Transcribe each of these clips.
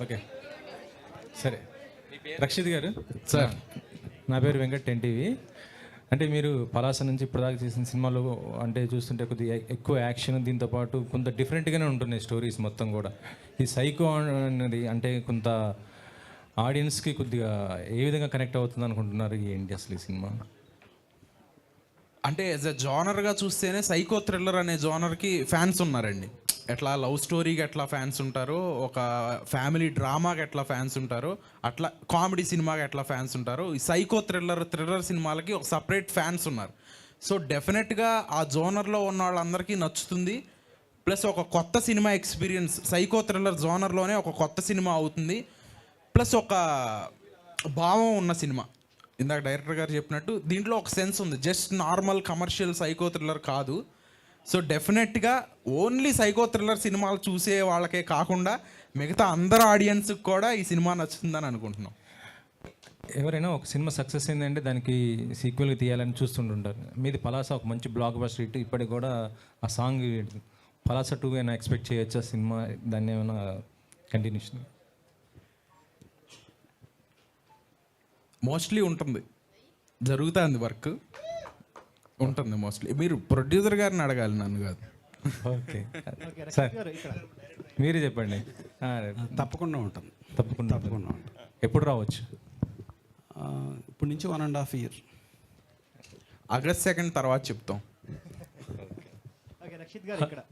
Okay సరే. రక్షిత్ గారు sir, నా పేరు వెంకట్ ఎన్టీవీ. అంటే మీరు పలాస నుంచి ఇప్పటిదాకా చేసిన సినిమాలు అంటే చూస్తుంటే కొద్దిగా ఎక్కువ యాక్షన్, దీంతోపాటు కొంత డిఫరెంట్గానే ఉంటున్నాయి స్టోరీస్ మొత్తం కూడా. ఈ సైకో అనేది అంటే కొంత ఆడియన్స్కి కొద్దిగా ఏ విధంగా కనెక్ట్ అవుతుంది అనుకుంటున్నారు? ఏంటి అసలు ఈ సినిమా? అంటే యాజ్ ఎ జానర్గా చూస్తేనే సైకో థ్రిల్లర్ అనే జానర్కి ఫ్యాన్స్ ఉన్నారండి. ఎట్లా లవ్ స్టోరీకి ఎట్లా ఫ్యాన్స్ ఉంటారో, ఒక ఫ్యామిలీ డ్రామాకి ఎట్లా ఫ్యాన్స్ ఉంటారో, అట్లా కామెడీ సినిమాకి ఎట్లా ఫ్యాన్స్ ఉంటారో, ఈ సైకో థ్రిల్లర్ సినిమాలకి ఒక సపరేట్ ఫ్యాన్స్ ఉన్నారు. సో డెఫినెట్గా ఆ జోనర్లో ఉన్న వాళ్ళందరికీ నచ్చుతుంది. ప్లస్ ఒక కొత్త సినిమా ఎక్స్పీరియన్స్ సైకో థ్రిల్లర్ జోనర్లోనే ఒక కొత్త సినిమా అవుతుంది. ప్లస్ ఒక భావం ఉన్న సినిమా. ఇందాక డైరెక్టర్ గారు చెప్పినట్టు దీంట్లో ఒక సెన్స్ ఉంది, just normal commercial psycho thriller కాదు. సో డెఫినెట్గా ఓన్లీ సైకో థ్రిల్లర్ సినిమాలు చూసే వాళ్ళకే కాకుండా మిగతా అందరు ఆడియన్స్కి కూడా ఈ సినిమా నచ్చుతుందని అనుకుంటున్నాం. ఎవరైనా ఒక సినిమా సక్సెస్ అయిందంటే దానికి సీక్వెల్గా తీయాలని చూస్తుంటుంటారు. మీది పలాస ఒక మంచి బ్లాక్ బస్టర్ హిట్, ఇప్పటికి కూడా ఆ సాంగ్ పలాస 2 అయినా ఎక్స్పెక్ట్ చేయొచ్చా సినిమా? దాన్ని ఏమైనా కంటిన్యూషన్? మోస్ట్లీ ఉంటుంది, జరుగుతుంది, వర్క్ ఉంటుంది మోస్ట్లీ. మీరు ప్రొడ్యూసర్ గారిని అడగాలి, నన్ను కాదు. ఓకే సార్, మీరే చెప్పండి. తప్పకుండా ఉంటుంది. తప్పకుండా ఉంటుంది. ఎప్పుడు రావచ్చు? ఇప్పటి నుంచి 1.5 years. ఆగస్ట్ 2 తర్వాత చెప్తాం. ఓకే రక్షిత్ గారు ఇక్కడ.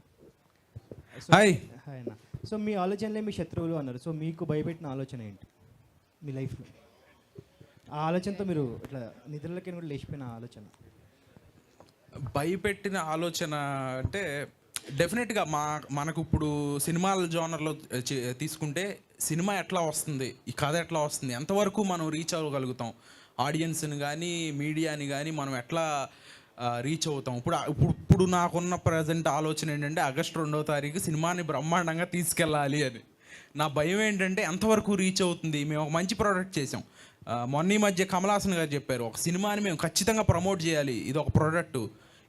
హాయ్. హాయ్ అన్న. సో మీ ఆలోచనలే మీ శత్రువులు అన్నారు. సో మీకు భయపెట్టిన ఆలోచన ఏంటి మీ లైఫ్లో? ఆ ఆలోచనతో మీరు ఇట్లా నిద్రలకి కూడా లేచిపోయిన ఆలోచన? భయపెట్టిన ఆలోచన అంటే డెఫినెట్గా మనకు ఇప్పుడు సినిమాల జోనర్లో తీసుకుంటే సినిమా ఎట్లా వస్తుంది, ఈ కథ ఎట్లా వస్తుంది, ఎంతవరకు మనం రీచ్ అవ్వగలుగుతాం, ఆడియన్స్ని కానీ మీడియాని కానీ మనం ఎట్లా రీచ్ అవుతాం. ఇప్పుడు నాకున్న ప్రజెంట్ ఆలోచన ఏంటంటే ఆగస్ట్ 2వ తారీఖు సినిమాని బ్రహ్మాండంగా తీసుకెళ్ళాలి అని. నా భయం ఏంటంటే ఎంతవరకు రీచ్ అవుతుంది. మేము ఒక మంచి ప్రోడక్ట్ చేసాం. మొన్న ఈ మధ్య కమల్ హాసన్ గారు చెప్పారు, ఒక సినిమాని మేము ఖచ్చితంగా ప్రమోట్ చేయాలి, ఇది ఒక ప్రోడక్ట్.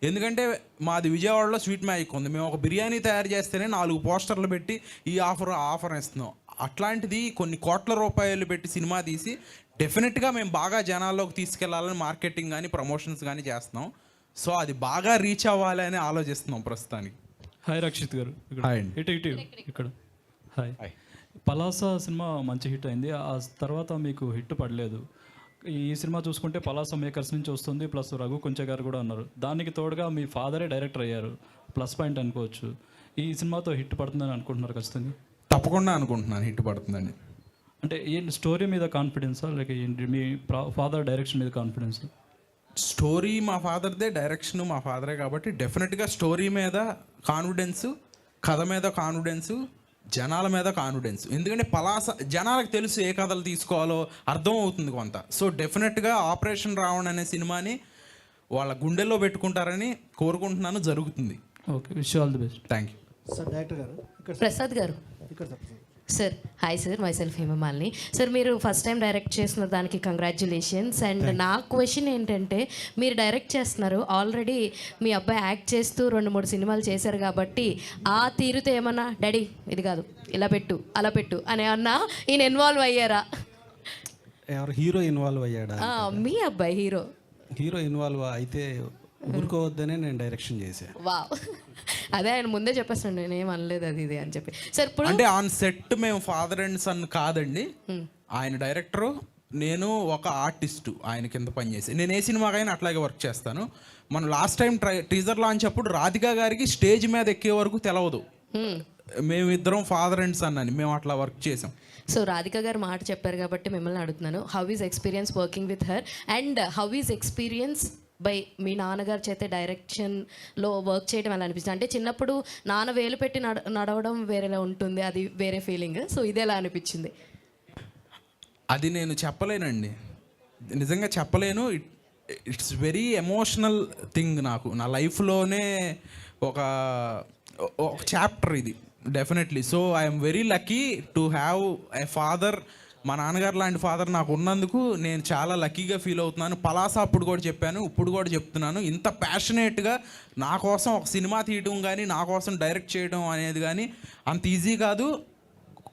ఎందుకంటే మాది విజయవాడలో స్వీట్ మ్యాజిక్ ఉంది, మేము ఒక బిర్యానీ తయారు చేస్తేనే 4 పోస్టర్లు పెట్టి ఈ ఆఫర్ ఇస్తున్నాం. అట్లాంటిది కొన్ని కోట్ల రూపాయలు పెట్టి సినిమా తీసి డెఫినెట్గా మేము బాగా జనాల్లోకి తీసుకెళ్లాలని మార్కెటింగ్ కానీ ప్రమోషన్స్ కానీ చేస్తున్నాం. సో అది బాగా రీచ్ అవ్వాలి అని ఆలోచిస్తున్నాం ప్రస్తుతానికి. హాయ్ రక్షిత్ గారు. హాయ్. ఇటు ఇక్కడ. హాయ్. పలాస సినిమా మంచి హిట్ అయింది, ఆ తర్వాత మీకు హిట్ పడలేదు. ఈ సినిమా చూసుకుంటే పలాస మేకర్స్ నుంచి వస్తుంది, ప్లస్ రఘు కొంచె గారు కూడా ఉన్నారు. దానికి తోడుగా మీ ఫాదరే డైరెక్టర్ అయ్యారు, ప్లస్ పాయింట్ అనుకోవచ్చు. ఈ సినిమాతో హిట్ పడుతుందని అనుకుంటున్నారు ఖచ్చితంగా? తప్పకుండా అనుకుంటున్నాను హిట్ పడుతుందని. అంటే ఏంటి స్టోరీ మీద కాన్ఫిడెన్సా, లేక ఏంటి మీ ఫాదర్ డైరెక్షన్ మీద కాన్ఫిడెన్స్? స్టోరీ మా ఫాదర్దే, డైరెక్షన్ మా ఫాదరే, కాబట్టి డెఫినెట్గా స్టోరీ మీద కాన్ఫిడెన్స్, కథ మీద కాన్ఫిడెన్స్, జనాల మీద కాన్ఫిడెన్స్. ఎందుకంటే పలాస జనాలకు తెలుసు ఏ కథలు తీసుకోవాలో అర్థం అవుతుంది కొంత. సో డెఫినెట్గా ఆపరేషన్ రావణ్ అనే సినిమాని వాళ్ళ గుండెల్లో పెట్టుకుంటారని కోరుకుంటున్నాను, జరుగుతుంది. Okay, wish all the best. Thank you sir. Director గారు ఇక్కడ. ప్రసాద్ గారు ఇక్కడ sir. Sir hi sir, myself Hemamalini. Sir మీరు ఫస్ట్ టైం డైరెక్ట్ చేసిన దానికి కంగ్రాచ్యులేషన్స్. అండ్ నా క్వశ్చన్ ఏంటంటే, మీరు డైరెక్ట్ చేస్తున్నారు, ఆల్రెడీ మీ అబ్బాయి యాక్ట్ చేస్తూ 2-3 సినిమాలు చేశారు కాబట్టి ఆ తీరుతో ఏమన్నా డాడీ ఇది కాదు ఇలా పెట్టు అలా పెట్టు అని ఏమన్నా ఈయన ఇన్వాల్వ్ అయ్యారా? ఎవరు హీరో ఇన్వాల్వ్ అయ్యాడా? మీ అబ్బాయి హీరో ఇన్వాల్వ్ అయితే ఊరుకోవద్దనే నేను డైరెక్షన్ చేశాను. వా అదే ఆయన ముందే చెప్పేస్తాను, నేనేం అనలేదు అది ఇది అని చెప్పి. సార్ ఇప్పుడు అంటే ఆన్ సెట్ మేము ఫాదర్ అండ్ సన్ కాదండి, ఆయన డైరెక్టరు, నేను ఒక ఆర్టిస్టు ఆయన కింద పనిచేసి. నేను ఏ సినిమాకైనా అట్లాగే వర్క్ చేస్తాను. మనం లాస్ట్ టైం టీజర్ లాంచ్ అప్పుడు రాధికా గారికి స్టేజ్ మీద ఎక్కే వరకు తెలవదు మేమిద్దరం ఫాదర్ అండ్ సన్ అని, మేము అట్లా వర్క్ చేసాం. సో రాధిక గారు మాట చెప్పారు కాబట్టి మిమ్మల్ని అడుగుతున్నాను, how is experience working with her and how is experience by మీ నాన్నగారు చేతే డైరెక్షన్లో వర్క్ చేయడం ఎలా అనిపిస్తుంది? అంటే చిన్నప్పుడు నాన్న వేలు పెట్టి నడవడం వేరేలా ఉంటుంది, అది వేరే ఫీలింగ్. సో ఇది ఎలా అనిపించింది? అది నేను చెప్పలేనండి, నిజంగా చెప్పలేను. It's very emotional thing. నాకు నా లైఫ్లోనే ఒక చాప్టర్ ఇది definitely. So I'm very lucky to have a father. మా నాన్నగారు లాంటి ఫాదర్ నాకు ఉన్నందుకు నేను చాలా లక్కీగా ఫీల్ అవుతున్నాను. పలాస అప్పుడు కూడా చెప్పాను, ఇప్పుడు కూడా చెప్తున్నాను, ఇంత ప్యాషనేట్గా నా కోసం ఒక సినిమా తీయడం కానీ, నా కోసం డైరెక్ట్ చేయడం అనేది కానీ అంత ఈజీ కాదు.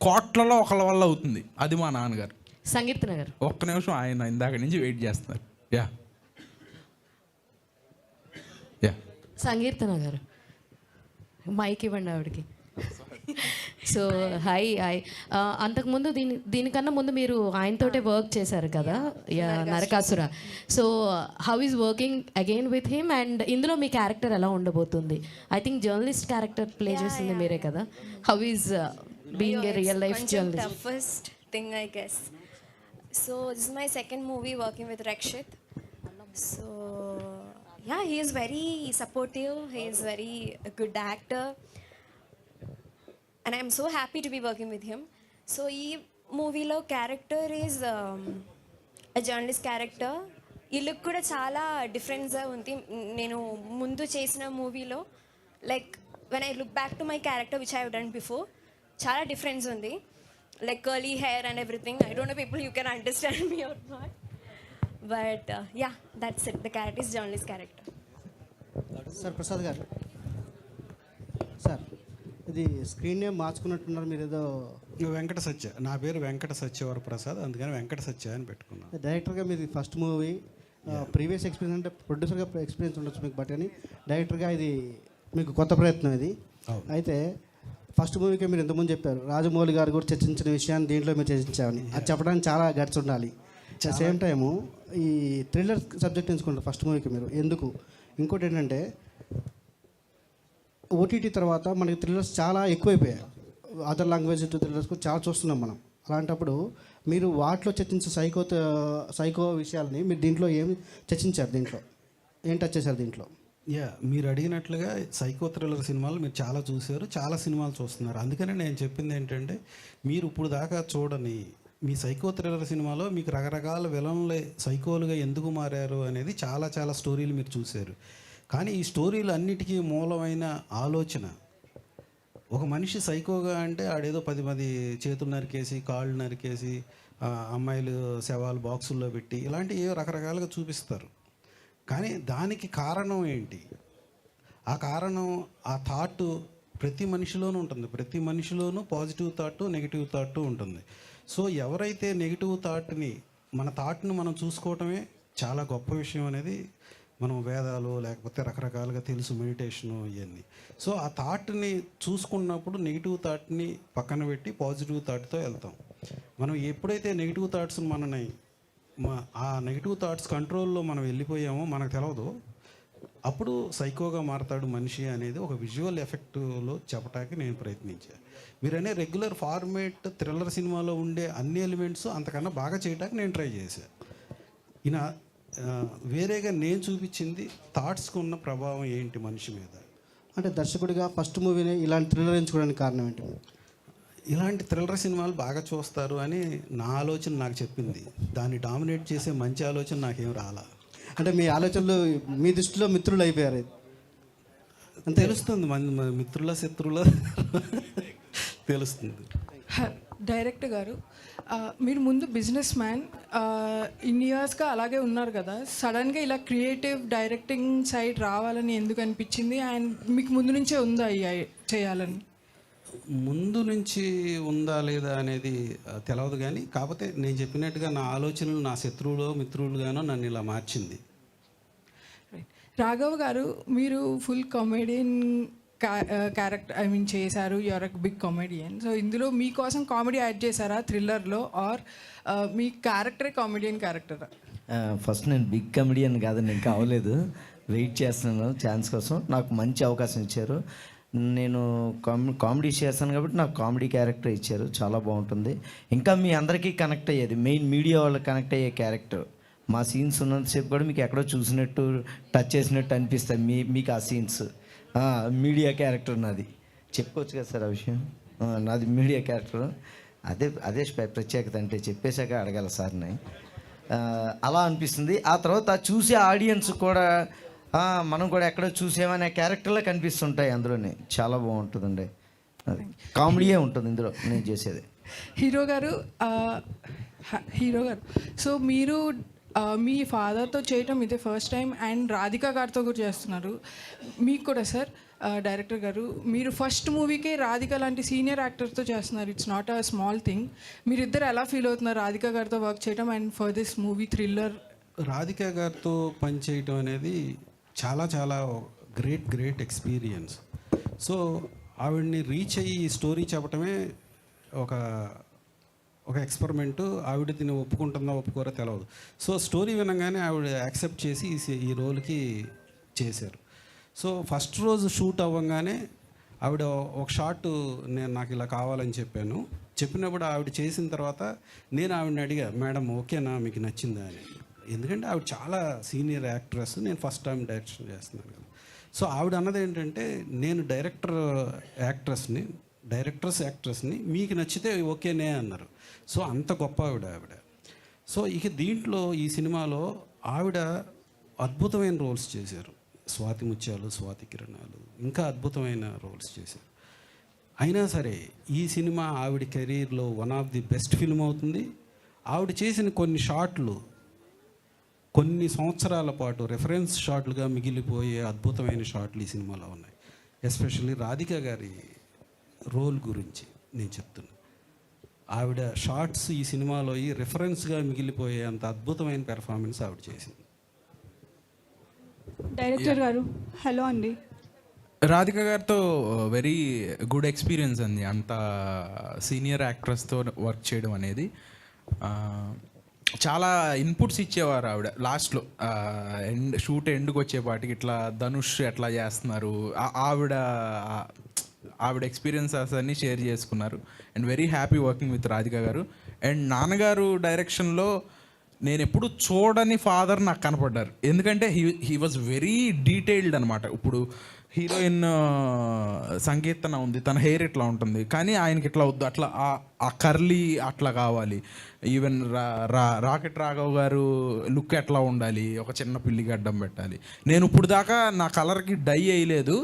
కోట్లలో ఒకళ్ళ వల్ల అవుతుంది. అది మా నాన్నగారు. సంగీర్తన గారు. ఒక్క నిమిషం, ఆయన ఇందాక నుంచి వెయిట్ చేస్తున్నారు. యా యా సంగీర్తన గారు మైక్ ఇవ్వండి ఆవిడకి. So hi hi. అంతకుముందు దీనికన్నా ముందు మీరు ఆయనతోటే వర్క్ చేశారు కదా, Narakasura. So how is working again with him and ఇందులో మీ క్యారెక్టర్ ఎలా ఉండబోతుంది? I think journalist character play చేసింది మీరే కదా. How is being a real life journalist? Toughest thing, I guess. So this is my second movie working with Rakshit. So yeah, he is very supportive. He is very a good actor, and I'm so happy to be working with him. So ee movie lo character is a journalist character. ఈ look కూడా చాలా డిఫరెన్స్గా ఉంది. నేను ముందు చేసిన మూవీలో like when I look back to my character which I have done before, చాలా డిఫరెన్స్ ఉంది. Like curly hair and everything. I don't know people you can understand me or not, but yeah that's it. The character is journalist character. Sir Prasad గారు, sir ఇది screen name మార్చుకున్నట్టున్నారు మీరు. ఏదో వెంకట సత్య, నా పేరు వెంకట సత్యవర ప్రసాద్, అందుకని వెంకట సత్య అని పెట్టుకున్నాను. డైరెక్టర్గా మీది ఫస్ట్ మూవీ. ప్రీవియస్ ఎక్స్పీరియన్స్ అంటే ప్రొడ్యూసర్గా ఎక్స్పీరియన్స్ ఉండొచ్చు మీకు, బట్ కానీ డైరెక్టర్గా ఇది మీకు కొత్త ప్రయత్నం ఇది. అయితే ఫస్ట్ మూవీకి మీరు ఇంతకుముందు చెప్పారు రాజమౌళి గారు కూడా చర్చించిన విషయాన్ని దీంట్లో మీరు చర్చించామని. అది చెప్పడానికి చాలా గట్స్ ఉండాలి. సేమ్ టైము ఈ థ్రిల్లర్ సబ్జెక్ట్ ఎంచుకుంటారు ఫస్ట్ మూవీకి మీరు, ఎందుకు? ఇంకోటి ఏంటంటే ఓటీటీ తర్వాత మనకి థ్రిల్లర్స్ చాలా ఎక్కువైపోయాయి. అదర్ లాంగ్వేజ్ థ్రిల్లర్స్ కూడా చాలా చూస్తున్నాం మనం. అలాంటప్పుడు మీరు వాటిలో చర్చించే సైకో విషయాలని మీరు దీంట్లో ఏమి చర్చించారు? దీంట్లో ఏం టచ్ చేశారు దీంట్లో? మీరు అడిగినట్లుగా సైకో థ్రిల్లర్ సినిమాలు మీరు చాలా చూశారు, చాలా సినిమాలు చూస్తున్నారు. అందుకనే నేను చెప్పింది ఏంటంటే, మీరు ఇప్పుడు దాకా చూడని మీ సైకో థ్రిల్లర్ సినిమాలో మీకు రకరకాల విలన్లే సైకోలుగా ఎందుకు మారారు అనేది చాలా చాలా స్టోరీలు మీరు చూశారు. కానీ ఈ స్టోరీలు అన్నిటికీ మూలమైన ఆలోచన, ఒక మనిషి సైకోగా అంటే ఆడేదో 10 మంది చేతులు నరికేసి, కాళ్ళు నరికేసి, అమ్మాయిలు శవాలు బాక్సుల్లో పెట్టి ఇలాంటి ఏవో రకరకాలుగా చూపిస్తారు. కానీ దానికి కారణం ఏంటి? ఆ కారణం ఆ థాట్ ప్రతి మనిషిలోనూ ఉంటుంది. ప్రతి మనిషిలోనూ పాజిటివ్ థాట్, నెగిటివ్ థాట్ ఉంటుంది. సో ఎవరైతే నెగిటివ్ థాట్ని, మన థాట్ని మనం చూసుకోవటమే చాలా గొప్ప విషయం అనేది మనం వేదాలు లేకపోతే రకరకాలుగా తెలుసు, మెడిటేషను ఇవన్నీ. సో ఆ థాట్ని చూసుకున్నప్పుడు నెగిటివ్ థాట్ని పక్కన పెట్టి పాజిటివ్ థాట్తో వెళ్తాం. మనం ఎప్పుడైతే నెగిటివ్ థాట్స్ మనని ఆ నెగిటివ్ థాట్స్ కంట్రోల్లో మనం వెళ్ళిపోయామో మనకు తెలియదు, అప్పుడు సైకోగా మారతాడు మనిషి అనేది ఒక విజువల్ ఎఫెక్ట్లో చెప్పడానికి నేను ప్రయత్నించాను. మీరనే రెగ్యులర్ ఫార్మేట్ థ్రిల్లర్ సినిమాలో ఉండే అన్ని ఎలిమెంట్స్ అంతకన్నా బాగా చేయడానికి నేను ట్రై చేశాను. ఈయన వేరేగా నేను చూపించింది థాట్స్కి ఉన్న ప్రభావం ఏంటి మనిషి మీద. అంటే దర్శకుడిగా ఫస్ట్ మూవీని ఇలాంటి థ్రిల్లర్ ఎంచుకోవడానికి కారణం ఏంటి? ఇలాంటి థ్రిల్లర్ సినిమాలు బాగా చూస్తారు అని నా ఆలోచన నాకు చెప్పింది. దాన్ని డామినేట్ చేసే మంచి ఆలోచన నాకేం రాలా. అంటే మీ ఆలోచనలు మీ దృష్టిలో మిత్రులు అయిపోయారు అని తెలుస్తుంది. మన మిత్రుల శత్రువుల తెలుస్తుంది. డైరెక్టర్ గారు, మీరు ముందు బిజినెస్ మ్యాన్, ఇన్ని ఇయర్స్గా అలాగే ఉన్నారు కదా, సడన్గా ఇలా క్రియేటివ్ డైరెక్టింగ్ సైడ్ రావాలని ఎందుకు అనిపించింది? అండ్ మీకు ముందు నుంచే ఉందా చేయాలని? ముందు నుంచి ఉందా లేదా అనేది తెలియదు, కానీ కాకపోతే నేను చెప్పినట్టుగా నా ఆలోచనలు నా శత్రువులు మిత్రులుగానో నన్ను ఇలా మార్చింది. రాఘవ్ గారు, మీరు ఫుల్ కామెడియన్ క్యారెక్టర్ చేశారు, you're a big comedian. So ఇందులో మీకోసం కామెడీ యాడ్ చేశారా థ్రిల్లర్లో, ఆర్ మీ క్యారెక్టరే కామెడియన్ క్యారెక్టరా? ఫస్ట్ నేను బిగ్ కామెడియన్ కాదని ఇంకా అవ్వలేదు, వెయిట్ చేస్తున్నాను ఛాన్స్ కోసం. నాకు మంచి అవకాశం ఇచ్చారు, నేను కామెడీ చేస్తాను కాబట్టి నాకు కామెడీ క్యారెక్టర్ ఇచ్చారు, చాలా బాగుంటుంది. ఇంకా మీ అందరికీ కనెక్ట్ అయ్యేది, మెయిన్ మీడియా వాళ్ళకి కనెక్ట్ అయ్యే క్యారెక్టర్. మా సీన్స్ ఉన్నంతసేపు కూడా మీకు ఎక్కడో చూసినట్టు టచ్ చేసినట్టు అనిపిస్తాయి మీకు ఆ సీన్స్. మీడియా క్యారెక్టర్ నాది, చెప్పుకోవచ్చు కదా సార్ ఆ విషయం? నాది మీడియా క్యారెక్టర్. అదే ప్రత్యేకత అంటే చెప్పేశాక అడగాల సార్ని. అలా అనిపిస్తుంది. ఆ తర్వాత చూసే ఆడియన్స్ కూడా మనం కూడా ఎక్కడో చూసేమనే క్యారెక్టర్లో కనిపిస్తుంటాయి అందులోనే. చాలా బాగుంటుందండి, అది కామెడీయే ఉంటుంది ఇందులో నేను చేసేది. హీరో గారు, సో మీరు మీ ఫాదర్తో చేయటం ఇదే ఫస్ట్ టైం, అండ్ రాధికా గారితో కూడా చేస్తున్నారు. మీకు కూడా సార్ డైరెక్టర్ గారు, మీరు ఫస్ట్ మూవీకే రాధిక లాంటి సీనియర్ యాక్టర్తో చేస్తున్నారు. It's not a small thing. మీరిద్దరు ఎలా ఫీల్ అవుతున్నారు రాధిక గారితో వర్క్ చేయడం and for this movie thriller? Radhika గారితో పనిచేయటం అనేది చాలా చాలా గ్రేట్ ఎక్స్పీరియన్స్. సో ఆవిడ్ని రీచ్ అయ్యి స్టోరీ చెప్పటమే ఒక ఎక్స్పెరిమెంటు. ఆవిడ దీన్ని ఒప్పుకుంటుందా ఒప్పుకోరా తెలియదు. సో స్టోరీ వినగానే ఆవిడ యాక్సెప్ట్ చేసి ఈ రోల్కి చేశారు. సో ఫస్ట్ రోజు షూట్ అవ్వగానే ఆవిడ ఒక షాట్ నాకు ఇలా కావాలని చెప్పినప్పుడు ఆవిడ చేసిన తర్వాత నేను ఆవిడని అడిగా, మేడం ఓకేనా, మీకు నచ్చిందా అని. ఎందుకంటే ఆవిడ చాలా సీనియర్ యాక్ట్రెస్, నేను ఫస్ట్ టైం డైరెక్షన్ చేస్తున్నాను కదా. సో ఆవిడ అన్నది ఏంటంటే, నేను డైరెక్టర్స్ యాక్ట్రెస్ని మీకు నచ్చితే ఓకేనే అన్నారు. సో అంత గొప్ప ఆవిడ. సో ఇక దీంట్లో ఈ సినిమాలో ఆవిడ అద్భుతమైన రోల్స్ చేశారు. స్వాతి ముత్యాలు, స్వాతి కిరణాలు, ఇంకా అద్భుతమైన రోల్స్ చేశారు. అయినా సరే ఈ సినిమా ఆవిడ కెరీర్లో one of the best film అవుతుంది. ఆవిడ చేసిన కొన్ని షాట్లు కొన్ని సంవత్సరాల పాటు రెఫరెన్స్ షాట్లుగా మిగిలిపోయే అద్భుతమైన షాట్లు ఈ సినిమాలో ఉన్నాయి. ఎస్పెషల్లీ రాధిక గారి రోల్ గురించి నేను చెప్తున్నా. ఆవిడ షార్ట్స్ ఈ సినిమాలో ఈ రెఫరెన్స్గా మిగిలిపోయే అంత అద్భుతమైన పెర్ఫార్మెన్స్ ఆవిడ చేసింది. డైరెక్టర్ గారు హలో అండి. రాధిక గారితో వెరీ గుడ్ ఎక్స్పీరియన్స్ అండి. అంత సీనియర్ యాక్ట్రెస్తో వర్క్ చేయడం అనేది. చాలా ఇన్పుట్స్ ఇచ్చేవారు ఆవిడ. లాస్ట్లో షూట్ ఎండ్కి వచ్చేపాటికి ఇట్లా ధనుష్ ఎట్లా చేస్తున్నారు, ఆవిడ ఎక్స్పీరియన్సెస్ అన్నీ షేర్ చేసుకున్నారు. And very happy working with Radhika గారు. అండ్ నాన్నగారు డైరెక్షన్లో నేను ఎప్పుడు చూడని ఫాదర్ నాకు కనపడ్డారు. ఎందుకంటే హీ వాజ్ వెరీ డీటెయిల్డ్ అనమాట. ఇప్పుడు హీరోయిన్ సంకీర్తన ఉంది, తన హెయిర్ ఇట్లా ఉంటుంది, కానీ ఆయనకి ఇట్లా వద్దు, అట్లా ఆ కర్లీ అట్లా కావాలి. ఈవెన్ రాకెట్ రాఘవ్ గారు లుక్ ఎట్లా ఉండాలి, ఒక చిన్న పిల్లికి అడ్డం పెట్టాలి. నేను ఇప్పుడు దాకా నా కలర్కి డై వేయలేదు,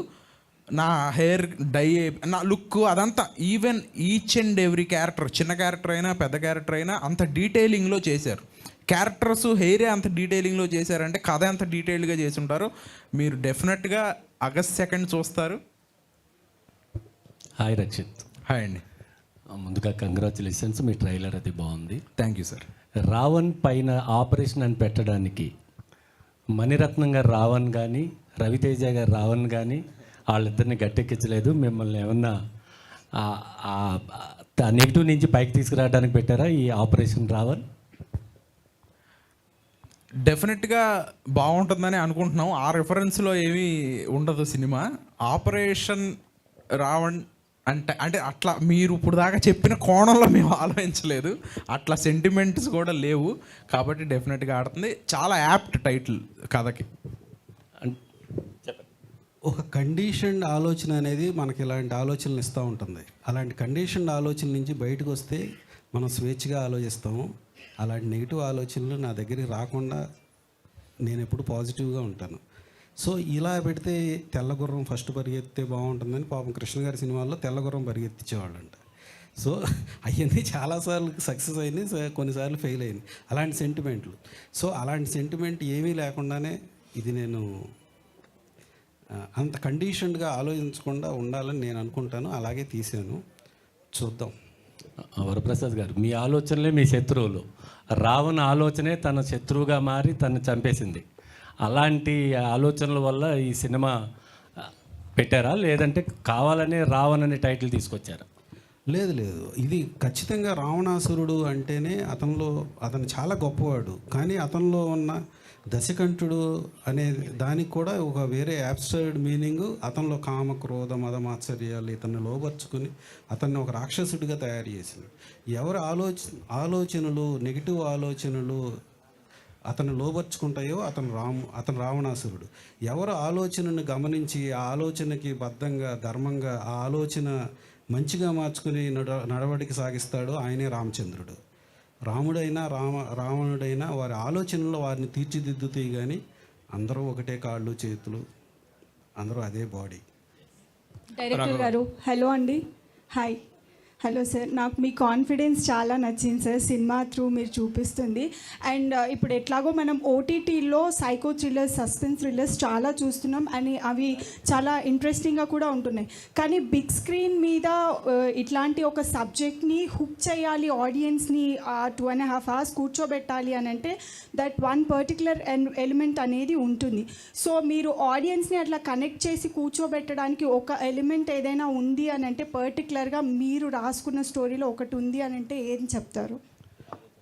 నా హెయిర్ డై నా లుక్ అదంతా even each and every character, చిన్న క్యారెక్టర్ అయినా పెద్ద క్యారెక్టర్ అయినా అంత డీటెయిలింగ్లో చేశారు. క్యారెక్టర్స్ హెయిరే అంత డీటెయిలింగ్లో చేశారంటే కథ ఎంత డీటెయిల్డ్గా చేసి ఉంటారో మీరు డెఫినెట్గా ఆగస్ట్ 2 చూస్తారు. హాయ్ రక్షిత్. హాయ్ అండి. ముందుగా కంగ్రాచులేషన్స్, మీ ట్రైలర్ అది బాగుంది. Thank you sir. రావణ్ పైన ఆపరేషన్ అని పెట్టడానికి మణిరత్నం గారు రావణ్ కానీ, రవితేజ గారు రావణ్ కానీ వాళ్ళిద్దరిని గట్టెక్కించలేదు. మిమ్మల్ని ఏమన్నా నెగిటివ్ నుంచి పైకి తీసుకురావడానికి పెట్టారా ఈ ఆపరేషన్ రావణ్? డెఫినెట్గా బాగుంటుందని అనుకుంటున్నాం. ఆ రెఫరెన్స్లో ఏమీ ఉండదు సినిమా. ఆపరేషన్ రావణ్ అంటే అట్లా మీరు ఇప్పుడు దాకా చెప్పిన కోణంలో మేము ఆలోచించలేదు, అట్లా సెంటిమెంట్స్ కూడా లేవు. కాబట్టి డెఫినెట్గా ఆడుతుంది. చాలా యాప్ట్ టైటిల్ కథకి. ఒక కండిషన్డ్ ఆలోచన అనేది మనకి ఇలాంటి ఆలోచనలు ఇస్తూ ఉంటుంది. అలాంటి కండిషన్డ్ ఆలోచన నుంచి బయటకు వస్తే మనం స్వేచ్ఛగా ఆలోచిస్తాము. అలాంటి నెగిటివ్ ఆలోచనలు నా దగ్గరికి రాకుండా నేను ఎప్పుడు పాజిటివ్గా ఉంటాను. సో ఇలా పెడితే తెల్లగుర్రం ఫస్ట్ పరిగెత్తితే బాగుంటుందని పాపం కృష్ణ గారి సినిమాల్లో తెల్లగుర్రం పరిగెత్తించేవాళ్ళంట. సో అవన్నీ చాలాసార్లు సక్సెస్ అయింది, కొన్నిసార్లు ఫెయిల్ అయింది అలాంటి సెంటిమెంట్లు. సో అలాంటి సెంటిమెంట్ ఏమీ లేకుండానే ఇది నేను అంత కండిషన్డ్గా ఆలోచించకుండా ఉండాలని నేను అనుకుంటాను. అలాగే తీసాను, చూద్దాం. వరప్రసాద్ గారు, మీ ఆలోచనలే మీ శత్రువులు. రావణ ఆలోచనే తన శత్రువుగా మారి తను చంపేసింది. అలాంటి ఆలోచనల వల్ల ఈ సినిమా పెట్టారా, లేదంటే కావాలనే రావణ్ అనే టైటిల్ తీసుకొచ్చారా? లేదు, ఇది ఖచ్చితంగా రావణాసురుడు అంటేనే అతను చాలా గొప్పవాడు, కానీ అతనిలో ఉన్న దశకంఠుడు అనే దానికి కూడా ఒక వేరే యాబ్స్ట్రాక్ట్ మీనింగ్. అతనిలో కామ క్రోధ మద మాత్సర్యాలు ఇతన్ని లోపరుచుకుని అతన్ని ఒక రాక్షసుడిగా తయారు చేసింది. ఎవరు ఆలోచనలు నెగిటివ్ ఆలోచనలు అతను లోపరుచుకుంటాయో అతను రావణాసురుడు. ఎవరు ఆలోచనను గమనించి ఆ ఆలోచనకి బద్ధంగా ధర్మంగా ఆ ఆలోచన మంచిగా మార్చుకుని నడవడిక సాగిస్తాడో ఆయనే రామచంద్రుడు. రాముడైనా రావణుడైనా వారి ఆలోచనలో వారిని తీర్చిదిద్దుతాయి, కానీ అందరూ ఒకటే కాళ్ళు చేతులు, అందరూ అదే బాడీ. డైరెక్టర్ గారు హలో అండి. హాయ్. హలో సార్, నాకు మీ కాన్ఫిడెన్స్ చాలా నచ్చింది సార్. సినిమా త్రూ మీరు చూపిస్తుంది. అండ్ ఇప్పుడు ఎట్లాగో మనం ఓటీటీలో సైకో థ్రిల్లర్స్, సస్పెన్స్ థ్రిల్లర్స్ చాలా చూస్తున్నాం అని అవి చాలా ఇంట్రెస్టింగ్గా కూడా ఉంటున్నాయి. కానీ బిగ్ స్క్రీన్ మీద ఇట్లాంటి ఒక సబ్జెక్ట్ని హుక్ చేయాలి, ఆడియన్స్ని 2.5 hours కూర్చోబెట్టాలి అని అంటే దట్ వన్ పర్టికులర్ ఎలిమెంట్ అనేది ఉంటుంది. సో మీరు ఆడియన్స్ని అట్లా కనెక్ట్ చేసి కూర్చోబెట్టడానికి ఒక ఎలిమెంట్ ఏదైనా ఉంది అని అంటే పర్టికులర్గా మీరు రాసుకున్న స్టోరీలో ఒకటి ఉంది అని అంటే ఏం చెప్తారు?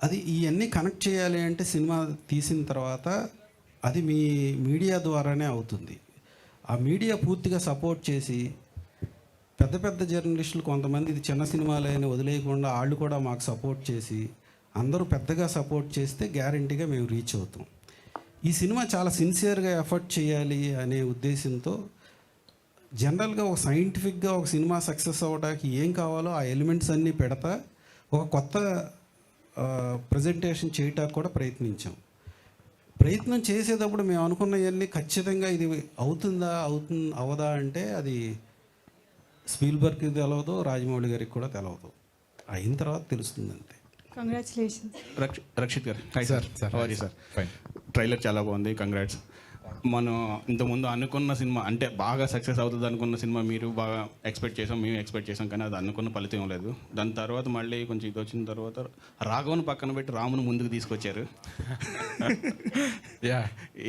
అది ఇవన్నీ కనెక్ట్ చేయాలి అంటే సినిమా తీసిన తర్వాత అది మీ మీడియా ద్వారానే అవుతుంది. ఆ మీడియా పూర్తిగా సపోర్ట్ చేసి పెద్ద పెద్ద జర్నలిస్టులు కొంతమంది ఇది చిన్న సినిమాలే అని వదిలేయకుండా వాళ్ళు కూడా మాకు సపోర్ట్ చేసి అందరూ పెద్దగా సపోర్ట్ చేస్తే గ్యారంటీగా మేము రీచ్ అవుతాం. ఈ సినిమా చాలా సిన్సియర్గా ఎఫర్ట్ చేయాలి అనే ఉద్దేశంతో జనరల్గా ఒక సైంటిఫిక్గా ఒక సినిమా సక్సెస్ అవ్వడానికి ఏం కావాలో ఆ ఎలిమెంట్స్ అన్నీ పెడతా ఒక కొత్త ప్రజెంటేషన్ చేయటానికి కూడా ప్రయత్నం చేసేటప్పుడు మేము అనుకున్నవన్నీ ఖచ్చితంగా ఇది అవదా అంటే అది స్పీల్బర్గ్కి తెలవదు, రాజమౌళి గారికి కూడా తెలవదు. అయిన తర్వాత తెలుస్తుంది అంతే. కంగ్రాచులేషన్స్. రక్షిత్ గారు, hi sir. Sorry sir, fine. Trailer చాలా బాగుంది, కంగ్రాట్స్. మనం ఇంతకుముందు అనుకున్న సినిమా అంటే బాగా సక్సెస్ అవుతుంది అనుకున్న సినిమా మీరు బాగా ఎక్స్పెక్ట్ చేసాం, మేము ఎక్స్పెక్ట్ చేసాం, కానీ అది అనుకున్న ఫలితం ఏం లేదు. దాని తర్వాత మళ్ళీ కొంచెం ఇది వచ్చిన తర్వాత రాఘవన్ పక్కన పెట్టి రామును ముందుకు తీసుకొచ్చారు.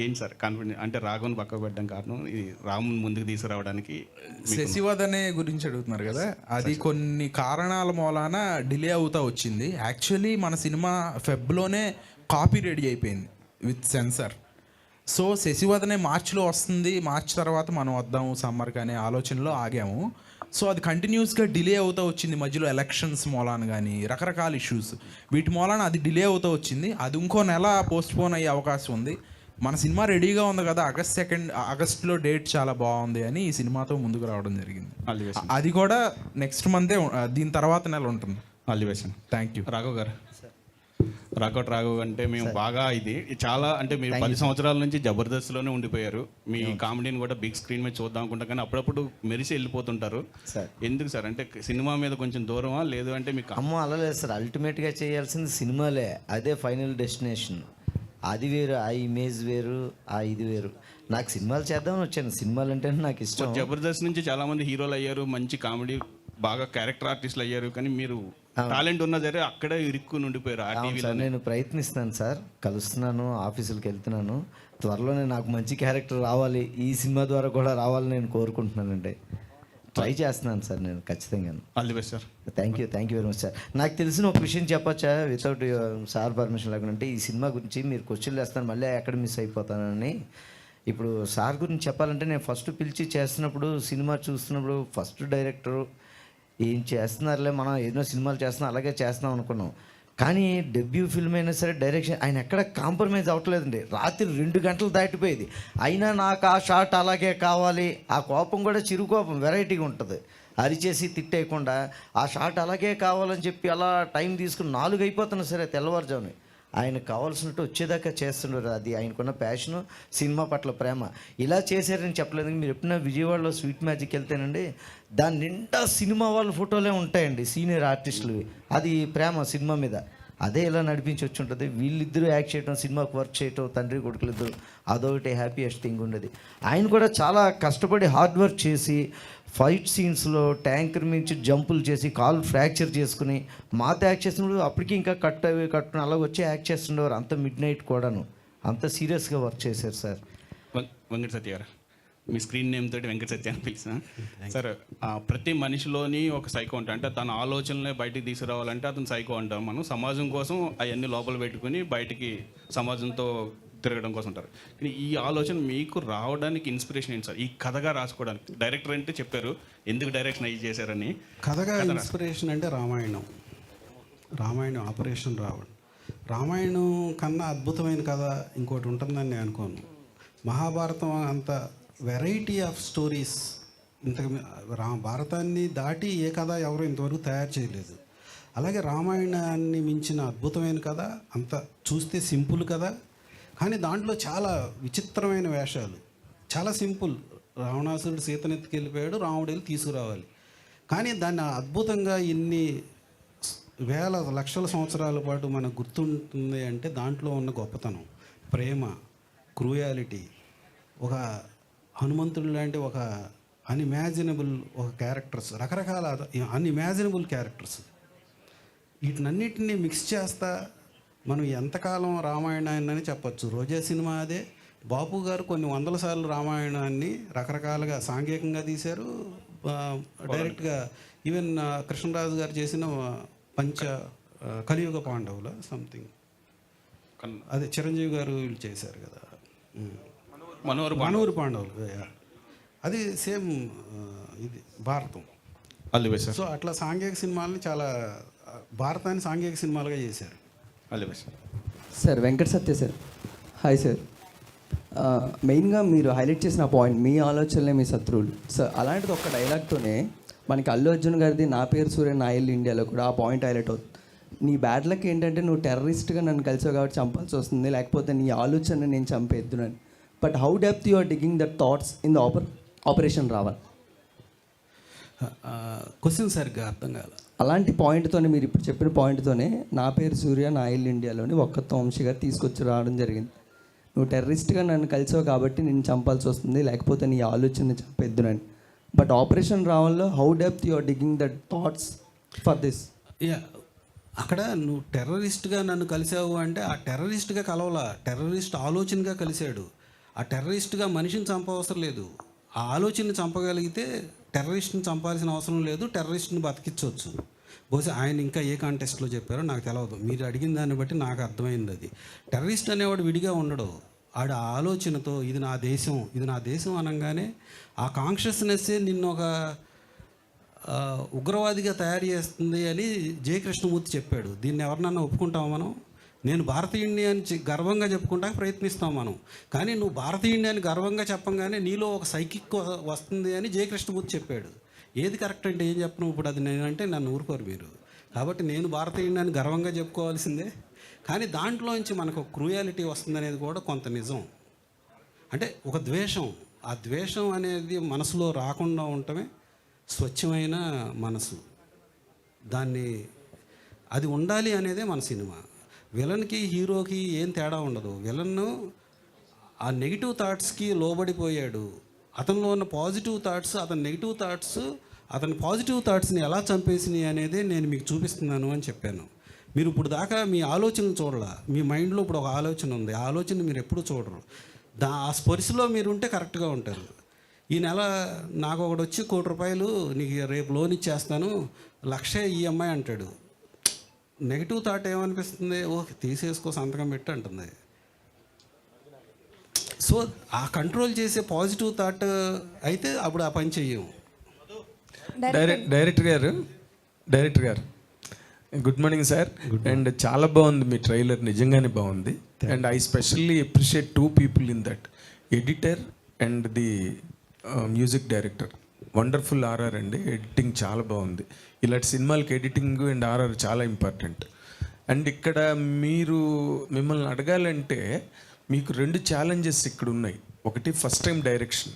ఏంటి సార్ కాన్ఫిడెంట్ అంటే రాఘవన్ పక్కకు పెట్టడం కారణం ఇది రాముని ముందుకు తీసుకురావడానికి? శశివదనే గురించి అడుగుతున్నారు కదా, అది కొన్ని కారణాల మూలాన డిలే అవుతా వచ్చింది. యాక్చువల్లీ మన సినిమా ఫెబ్లోనే కాపీ రెడీ అయిపోయింది విత్ సెన్సర్. సో శశివదనే మార్చిలో వస్తుంది, మార్చ్ తర్వాత మనం వద్దాము సమ్మర్కి అనే ఆలోచనలో ఆగాము. సో అది కంటిన్యూస్గా డిలే అవుతూ వచ్చింది. మధ్యలో ఎలక్షన్స్ మూలాన కానీ రకరకాల ఇష్యూస్ వీటి మూలాన అది డిలే అవుతూ వచ్చింది. అది ఇంకో నెల పోస్ట్పోన్ అయ్యే అవకాశం ఉంది. మన సినిమా రెడీగా ఉంది కదా, ఆగస్టులో డేట్ చాలా బాగుంది అని ఈ సినిమాతో ముందుకు రావడం జరిగింది. అది కూడా నెక్స్ట్ మంతే, దీని తర్వాత నెల ఉంటుంది. అల్లివేషన్. Thank you. రాఘవ్ గారు, రాఘవ్ అంటే మేము బాగా ఇది చాలా అంటే మీరు 10 సంవత్సరాల నుంచి జబర్దస్త్లోనే ఉండిపోయారు. మీ కామెడీని కూడా బిగ్ స్క్రీన్ మీద చూద్దాం అనుకుంటా, కానీ అప్పుడప్పుడు మెరిసి వెళ్ళిపోతుంటారు. ఎందుకు సార్? అంటే సినిమా మీద కొంచెం దూరమా, లేదు అంటే మీకు? అమ్మో అలా లేదు సార్, అల్టిమేట్గా చేయాల్సింది సినిమాలే, అదే ఫైనల్ డెస్టినేషన్. అది వేరు, ఆ ఇమేజ్ వేరు, ఆ ఇది వేరు. నాకు సినిమాలు చేద్దామని వచ్చాను, సినిమాలు అంటే నాకు ఇష్టం. జబర్దస్త్ నుంచి చాలా మంది హీరోలు అయ్యారు, మంచి కామెడీ బాగా క్యారెక్టర్ ఆర్టిస్టులు అయ్యారు, కానీ మీరు టాలెంట్ ఉన్నా సరే అక్కడే ఇరుక్కుని ఉండిపోయారు. నేను ప్రయత్నిస్తున్నాను సార్, కలుస్తున్నాను, ఆఫీసులకు వెళ్తున్నాను. త్వరలోనే నాకు మంచి క్యారెక్టర్ రావాలి, ఈ సినిమా ద్వారా కూడా రావాలని నేను కోరుకుంటున్నానండి. ట్రై చేస్తున్నాను సార్ నేను ఖచ్చితంగా. All the best sir. Thank you very much sir. నాకు తెలిసిన ఒక విషయం చెప్పచ్చా వితౌట్ సార్ పర్మిషన్ లేకుండా? అంటే ఈ సినిమా గురించి మీరు క్వశ్చన్లు వేస్తాను, మళ్ళీ ఎక్కడ మిస్ అయిపోతానని. ఇప్పుడు సార్ గురించి చెప్పాలంటే నేను ఫస్ట్ పిలిచి చేస్తున్నప్పుడు, సినిమా చూస్తున్నప్పుడు ఫస్ట్ డైరెక్టరు ఏం చేస్తున్నారులే, మనం ఎన్నో సినిమాలు చేస్తున్నాం అలాగే చేస్తున్నాం అనుకున్నాం. కానీ డెబ్యూ ఫిల్మ్ అయినా సరే డైరెక్షన్ ఆయన ఎక్కడ కాంప్రమైజ్ అవ్వట్లేదండి. రాత్రి 2 గంటలు దాటిపోయేది, అయినా నాకు ఆ షాట్ అలాగే కావాలి. ఆ కోపం కూడా చిరు కోపం, వెరైటీగా ఉంటుంది. అరిచేసి తిట్టేయకుండా ఆ షాట్ అలాగే కావాలని చెప్పి అలా టైం తీసుకుని 4 అయిపోతున్నా సరే తెల్లవారుజాముని ఆయనకు కావాల్సినట్టు వచ్చేదాకా చేస్తున్నారు. అది ఆయనకున్న ప్యాషను, సినిమా పట్ల ప్రేమ. ఇలా చేశారని చెప్పలేదు. మీరు ఎప్పుడైనా విజయవాడలో స్వీట్ మ్యాజిక్ వెళ్తేనండి, దాని నిండా సినిమా వాళ్ళ ఫోటోలే ఉంటాయండి, సీనియర్ ఆర్టిస్టులు. అది ప్రేమ సినిమా మీద. అదే ఇలా నడిపించి వచ్చి ఉంటుంది. వీళ్ళిద్దరూ యాక్ట్ చేయటం, సినిమాకు వర్క్ చేయటం, తండ్రి కొడుకులిద్దరు, అదొకటి హ్యాపీయెస్ట్ థింగ్ ఉండేది. ఆయన కూడా చాలా కష్టపడి హార్డ్ వర్క్ చేసి ఫైట్ సీన్స్లో ట్యాంకర్ మించి జంపులు చేసి కాలు ఫ్రాక్చర్ చేసుకుని మాతో యాక్ట్ చేస్తున్నప్పుడు అప్పటికి ఇంకా కట్టుకుని అలా వచ్చి యాక్ట్ చేస్తుండేవారు. అంత మిడ్ నైట్ కూడాను అంత సీరియస్గా వర్క్ చేశారు సార్. వెంకట సత్య గారు, మీ స్క్రీన్ నేమ్ తోటి వెంకట సత్య అని పిలిచిన సార్. ప్రతి మనిషిలోని ఒక సైకో ఉంటాయి. అంటే తన ఆలోచనలే బయటికి తీసుకురావాలంటే అతను సైకో అంటాం మనం. సమాజం కోసం అవన్నీ లోపల పెట్టుకుని బయటికి సమాజంతో తిరగడం కోసం ఉంటారు. కానీ ఈ ఆలోచన మీకు రావడానికి ఇన్స్పిరేషన్ ఏంటి సార్? ఈ కథగా రాసుకోవడానికి డైరెక్టర్ అంటే చెప్పారు ఎందుకు డైరెక్షన్ అయ్యి చేశారని. కథగా ఇన్స్పిరేషన్ అంటే రామాయణం ఆపరేషన్ రావణ్. రామాయణం కన్నా అద్భుతమైన కథ ఇంకోటి ఉంటుందని నేను అనుకోను. మహాభారతం అంత వెరైటీ ఆఫ్ స్టోరీస్ భారతాన్ని దాటి ఏ కథ ఎవరు ఇంతవరకు తయారు చేయలేదు. అలాగే రామాయణాన్ని మించిన అద్భుతమైన కథ, అంత చూస్తే సింపుల్ కథ, కానీ దాంట్లో చాలా విచిత్రమైన వేషాలు. చాలా సింపుల్, రావణాసురుడు సీతనెత్తుకెళ్ళిపోయాడు, రాముడు వెళ్ళి తీసుకురావాలి. కానీ దాన్ని అద్భుతంగా ఇన్ని వేల లక్షల సంవత్సరాల పాటు మనకు గుర్తుంటుంది అంటే దాంట్లో ఉన్న గొప్పతనం, ప్రేమ, క్రూయాలిటీ, ఒక హనుమంతుడు లాంటి ఒక అన్ఇమాజినబుల్ ఒక క్యారెక్టర్స్, రకరకాల అన్ఇమాజినబుల్ క్యారెక్టర్స్, వీటినన్నిటిని మిక్స్ చేస్తా మనం ఎంతకాలం రామాయణాన్ని చెప్పచ్చు. రోజా సినిమా అదే. బాపు గారు కొన్ని వందల సార్లు రామాయణాన్ని రకరకాలుగా సాంఘికంగా తీశారు, డైరెక్ట్గా. ఈవెన్ కృష్ణరాజు గారు చేసిన కలియుగ పాండవుల సంథింగ్, అదే చిరంజీవి గారు వీళ్ళు చేశారు కదా, మనూరు పాండవులు, అది సేమ్ ఇది భారతం. సో అట్లా సాంఘిక సినిమాలని చాలా, భారతాన్ని సాంఘిక సినిమాలుగా చేశారు. Sir Venkata Satya sir, hi sir. మెయిన్గా మీరు హైలైట్ చేసిన పాయింట్, మీ ఆలోచనలే మీ శత్రువులు సార్. అలాంటిది ఒక డైలాగ్తోనే మనకి అల్లు అర్జున్ గారిది నా పేరు సూర్య నా ఇల్లు ఇండియాలో కూడా ఆ పాయింట్ హైలైట్ అవుతుంది. నీ బ్యాడ్ లక్ ఏంటంటే నువ్వు టెర్రరిస్ట్గా నన్ను కలిసావు కాబట్టి చంపాల్సి వస్తుంది, లేకపోతే నీ ఆలోచన నేను చంపేద్దునని. But how depth you are digging that thoughts in the operation రావాలి. క్వశ్చన్ సరిగ్గా అర్థం కాదు. అలాంటి పాయింట్తోనే, మీరు ఇప్పుడు చెప్పిన పాయింట్తోనే నా పేరు సూర్య నా ఇల్లు ఇండియాలోని ఒక్క వంశీ గారు తీసుకొచ్చి రావడం జరిగింది. నువ్వు టెర్రరిస్ట్గా నన్ను కలిసావు కాబట్టి నేను చంపాల్సి వస్తుంది, లేకపోతే నీ ఆలోచన చంపేద్దునని. బట్ ఆపరేషన్ రావడంలో how depth you are digging that thoughts for this. అక్కడ నువ్వు టెర్రరిస్ట్గా నన్ను కలిసావు అంటే ఆ టెర్రరిస్ట్గా కలవలా, టెర్రరిస్ట్ ఆలోచనగా కలిశాడు. ఆ టెర్రరిస్ట్గా మనిషిని చంపవసరం లేదు, ఆ ఆలోచనని చంపగలిగితే టెర్రరిస్ట్ని చంపాల్సిన అవసరం లేదు, టెర్రరిస్ట్ని బతికించవచ్చు. బహుశా ఆయన ఇంకా ఏ కాంటెస్ట్లో చెప్పారో నాకు తెలియదు, మీరు అడిగిన దాన్ని బట్టి నాకు అర్థమైంది. అది టెర్రరిస్ట్ అనేవాడు విడిగా ఉండడు, ఆడ ఆలోచనతో ఇది నా దేశం, ఇది నా దేశం అనగానే ఆ కాన్షియస్నెస్సే నిన్ను ఒక ఉగ్రవాదిగా తయారు చేస్తుంది అని జే కృష్ణమూర్తి చెప్పాడు. దీన్ని ఎవరినన్నా ఒప్పుకుంటాం మనం? నేను భారతీయుడిని అని గర్వంగా చెప్పుకుంటానికి ప్రయత్నిస్తాం మనం, కానీ నువ్వు భారతీయుడిని అని గర్వంగా చెప్పంగానే నీలో ఒక సైకిక్ వస్తుంది అని జే కృష్ణమూర్తి చెప్పాడు. ఏది కరెక్ట్ అంటే ఏం చెప్పను ఇప్పుడు, అది నేనంటే నన్ను ఊరుకోరు మీరు. కాబట్టి నేను భారతీయుడిని అని గర్వంగా చెప్పుకోవాల్సిందే, కానీ దాంట్లోంచి మనకు ఒక క్రూయాలిటీ వస్తుందనేది కూడా కొంత నిజం. అంటే ఒక ద్వేషం, ఆ ద్వేషం అనేది మనసులో రాకుండా ఉండటమే స్వచ్ఛమైన మనసు. దాన్ని అది ఉండాలి అనేదే మన సినిమా. విలన్కి హీరోకి ఏం తేడా ఉండదు. విలన్ను ఆ నెగిటివ్ థాట్స్కి లోబడిపోయాడు, అతనిలో ఉన్న పాజిటివ్ థాట్స్, అతని నెగిటివ్ థాట్స్ అతని పాజిటివ్ థాట్స్ని ఎలా చంపేసినాయి అనేది నేను మీకు చూపిస్తున్నాను అని చెప్పాను. మీరు ఇప్పుడు దాకా మీ ఆలోచనలు చూడాల, మీ మైండ్లో ఇప్పుడు ఒక ఆలోచన ఉంది, ఆ ఆలోచన మీరు ఎప్పుడూ చూడరు. ఆ స్పర్శలో మీరు ఉంటే కరెక్ట్గా ఉంటారు. ఈ నెల నాకు ఒకటి వచ్చి ₹1,00,00,000 నీకు రేపు లోన్ ఇచ్చేస్తాను, 1,00,000 ఈఎంఐ అంటాడు. నెగిటివ్ థాట్ ఏమనిపిస్తుంది? ఓకే తీసేసుకో సంతకం పెట్టి అంటుంది. సో ఆ కంట్రోల్ చేసే పాజిటివ్ థాట్ అయితే అప్పుడు ఆ పని చెయ్యము. డైరెక్టర్ గారు గుడ్ మార్నింగ్ సార్. అండ్ చాలా బాగుంది మీ ట్రైలర్, నిజంగానే బాగుంది. And I specially appreciate 2 people in that, editor and the music director. Wonderful RR అండి, ఎడిటింగ్ చాలా బాగుంది. ఇలాంటి సినిమాలకి ఎడిటింగ్ అండ్ ఆర్ఆర్ చాలా ఇంపార్టెంట్. అండ్ ఇక్కడ మిమ్మల్ని అడగాలంటే మీకు 2 ఛాలెంజెస్ ఇక్కడ ఉన్నాయి. ఒకటి first time direction,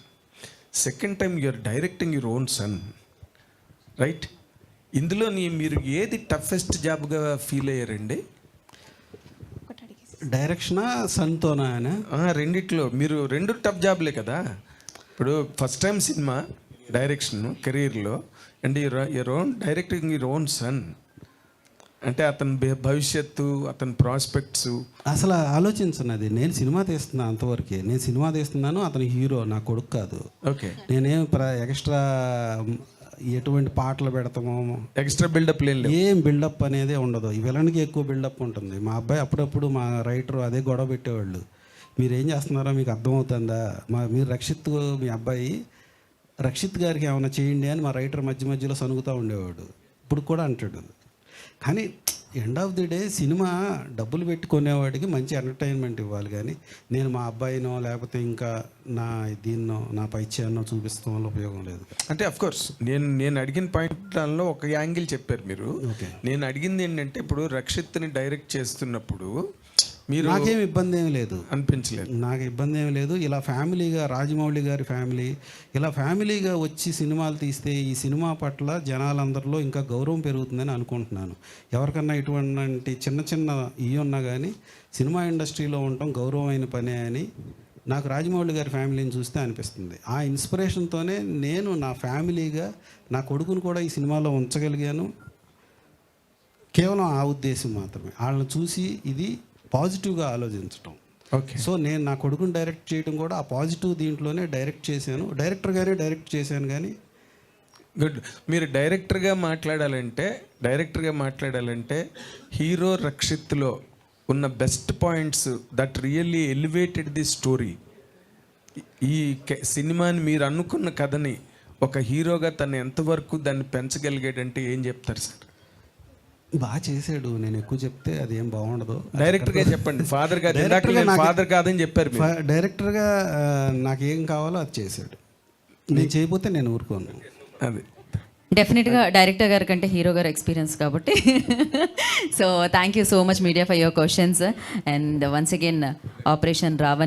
second time you're directing your own son, right? ఇందులో మీరు ఏది టఫెస్ట్ జాబ్గా ఫీల్ అయ్యారండి? డైరెక్షనా సన్తోనా? రెండిట్లో మీరు 2 టఫ్ జాబ్లే కదా. ఇప్పుడు ఫస్ట్ టైం సినిమా డైరెక్షన్ కెరీర్లో, and your own directing your own sun అంటే అతని భవిష్యత్తు, అతని ప్రాస్పెక్ట్స్ అసలు ఆలోచించున్నది. నేను సినిమా తీస్తున్నాను అంతవరకే, నేను సినిమా తీస్తున్నాను, అతని హీరో నా కొడుకు కాదు. ఓకే, నేనేం ఎక్స్ట్రా ఎటువంటి పాటలు పెడతామో, ఎక్స్ట్రా బిల్డప్ లేదు, ఏం బిల్డప్ అనేది ఉండదు. ఈ విలన్కి ఎక్కువ బిల్డప్ ఉంటుంది. మా అబ్బాయి అప్పుడప్పుడు మా రైటర్ అదే గొడవ పెట్టేవాళ్ళు, మీరు ఏం చేస్తున్నారో మీకు అర్థమవుతుందా, మీరు మీ అబ్బాయి రక్షిత్ గారికి ఏమైనా చేయండి అని మా రైటర్ మధ్య మధ్యలో సనుగుతూ ఉండేవాడు. ఇప్పుడు కూడా అంటాడు. కానీ end of the day cinema డబ్బులు పెట్టుకునేవాడికి మంచి ఎంటర్టైన్మెంట్ ఇవ్వాలి, కానీ నేను మా అబ్బాయినో లేకపోతే ఇంకా దీన్నో నా పైచ్యాన్నో చూపిస్తాం వల్ల ఉపయోగం లేదు. అంటే అఫ్కోర్స్ నేను అడిగిన పాయింట్లో ఒక యాంగిల్ చెప్పారు మీరు. నేను అడిగింది ఏంటంటే ఇప్పుడు రక్షిత్ని డైరెక్ట్ చేస్తున్నప్పుడు మీరు నాకేం ఇబ్బంది ఏమి లేదు, అనిపించలేదు. నాకు ఇబ్బంది ఏమి లేదు. ఇలా ఫ్యామిలీగా రాజమౌళి గారి ఫ్యామిలీ ఇలా ఫ్యామిలీగా వచ్చి సినిమాలు తీస్తే ఈ సినిమా పట్ల జనాలందరిలో ఇంకా గౌరవం పెరుగుతుందని అనుకుంటున్నాను. ఎవరికన్నా ఇటువంటి చిన్న చిన్న ఇవి ఉన్నా కానీ సినిమా ఇండస్ట్రీలో ఉండటం గౌరవమైన పనే అని నాకు రాజమౌళి గారి ఫ్యామిలీని చూస్తే అనిపిస్తుంది. ఆ ఇన్స్పిరేషన్తోనే నేను నా ఫ్యామిలీగా నా కొడుకును కూడా ఈ సినిమాలో ఉంచగలిగాను. కేవలం ఆ ఉద్దేశం మాత్రమే, వాళ్ళని చూసి ఇది పాజిటివ్గా ఆలోచించటం. ఓకే. సో నేను నా కొడుకుని డైరెక్ట్ చేయడం కూడా ఆ పాజిటివ్ దీంట్లోనే డైరెక్ట్ చేశాను. డైరెక్టర్గానే డైరెక్ట్ చేశాను. కానీ గుడ్. మీరు డైరెక్టర్గా మాట్లాడాలంటే హీరో రక్షిత్లో ఉన్న best points that really elevated the story. ఈ సినిమాని మీరు అనుకున్న కథని ఒక హీరోగా తను ఎంతవరకు దాన్ని పెంచగలిగాడంటే ఏం చెప్తారు సార్? బాగా చేశాడు. నేను ఎక్కువ చెప్తే అది ఏం బాగుండదు. డైరెక్టర్గా చెప్పండి. ఫాదర్ కాదని చెప్పారు మీరు. డైరెక్టర్గా నాకేం కావాలో అది చేశాడు. నేను చేయకపోతే నేను ఊరుకోను. అది డెఫినెట్గా డైరెక్టర్ గారి కంటే హీరో గారు ఎక్స్పీరియన్స్ కాబట్టి. So thank you so much media for your questions and once again operation Raavan